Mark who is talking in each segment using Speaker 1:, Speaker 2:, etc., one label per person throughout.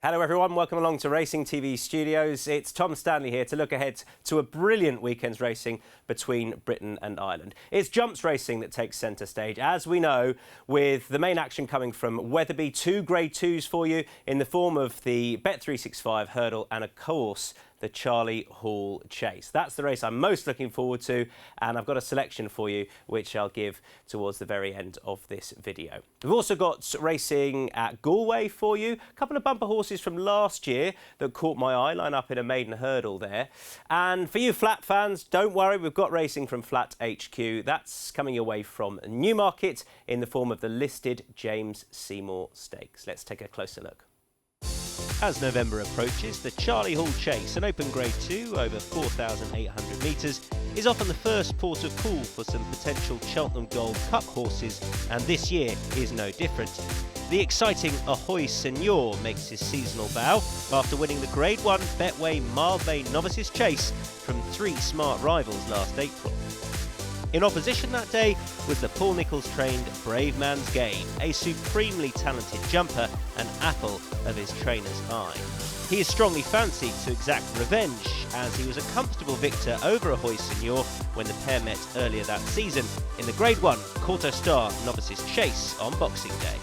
Speaker 1: Hello everyone, welcome along to Racing TV Studios. It's Tom Stanley here to look ahead to a brilliant weekend's racing between Britain and Ireland. It's jumps racing that takes centre stage, as we know, with the main action coming from Wetherby. 2 Grade 2s for you in the form of the Bet365 hurdle and, of course, the Charlie Hall Chase. That's the race I'm most looking forward to, and I've got a selection for you which I'll give towards the very end of this video. We've also got racing at Galway for you. A couple of bumper horses from last year that caught my eye, line up in a maiden hurdle there. And for you flat fans, don't worry, we've got racing from Flat HQ. That's coming away from Newmarket in the form of the listed James Seymour Stakes. Let's take a closer look. As November approaches, the Charlie Hall Chase, an open Grade 2 over 4,800 metres, is often the first port of call for some potential Cheltenham Gold Cup horses, and this year is no different. The exciting Ahoy Senor makes his seasonal bow after winning the Grade 1 Betway Mile Bay Novices Chase from 3 smart rivals last April. In opposition that day was the Paul Nicholls-trained Brave Man's Game, a supremely talented jumper, an apple of his trainer's eye. He is strongly fancied to exact revenge, as he was a comfortable victor over Ahoy Senor when the pair met earlier that season in the Grade 1 Quarto Star Novices Chase on Boxing Day.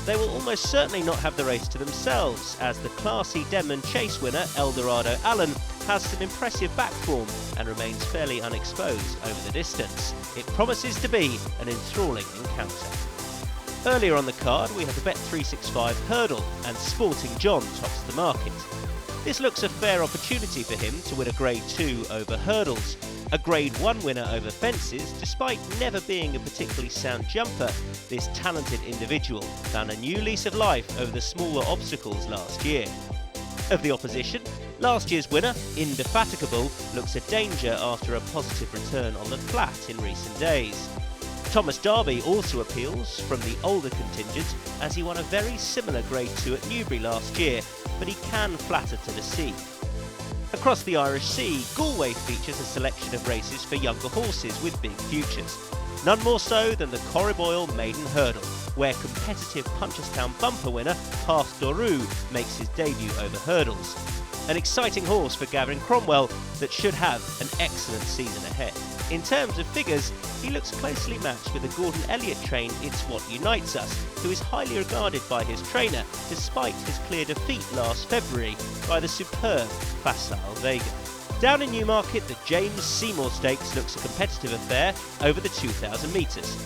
Speaker 1: They will almost certainly not have the race to themselves, as the classy Denman Chase winner Eldorado Allen has some impressive back form and remains fairly unexposed over the distance. It promises to be an enthralling encounter. Earlier on the card we have the Bet365 hurdle, and Sporting John tops the market. This looks a fair opportunity for him to win a Grade 2 over hurdles. A Grade 1 winner over fences, despite never being a particularly sound jumper, this talented individual found a new lease of life over the smaller obstacles last year. Of the opposition, last year's winner, Indefatigable, looks a danger after a positive return on the flat in recent days. Thomas Darby also appeals from the older contingent, as he won a very similar Grade 2 at Newbury last year, but he can flatter to deceive. Across the Irish Sea, Galway features a selection of races for younger horses with big futures. None more so than the Corriboyle Maiden Hurdle, where competitive Punchestown bumper winner Path Doru makes his debut over hurdles. An exciting horse for Gavin Cromwell that should have an excellent season ahead. In terms of figures, he looks closely matched with the Gordon Elliott-trained It's What Unites Us, who is highly regarded by his trainer, despite his clear defeat last February by the superb Facile Vega. Down in Newmarket, the James Seymour Stakes looks a competitive affair over the 2,000 metres.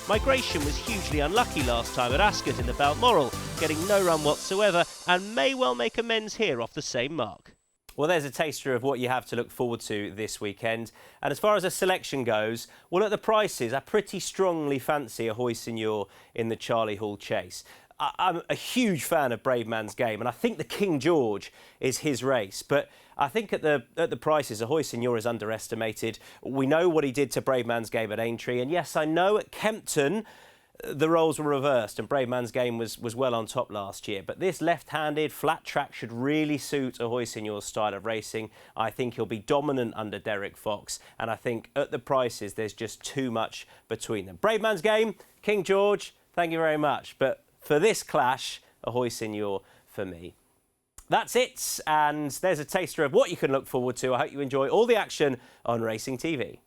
Speaker 1: Migration was hugely unlucky last time at Ascot in the Balmoral, getting no run whatsoever, and may well make amends here off the same mark. Well, there's a taster of what you have to look forward to this weekend. And as far as a selection goes, well, at the prices, I pretty strongly fancy Ahoy Senor in the Charlie Hall Chase. I'm a huge fan of Brave Man's Game, and I think the King George is his race. But I think at the prices, Ahoy Senor is underestimated. We know what he did to Brave Man's Game at Aintree, and yes, I know at Kempton the roles were reversed and Brave Man's Game was well on top last year. But this left-handed flat track should really suit Ahoy Senor's style of racing. I think he'll be dominant under Derek Fox, and I think at the prices there's just too much between them. Brave Man's Game, King George, thank you very much. But for this clash, Ahoy Senor for me. That's it, and there's a taster of what you can look forward to. I hope you enjoy all the action on Racing TV.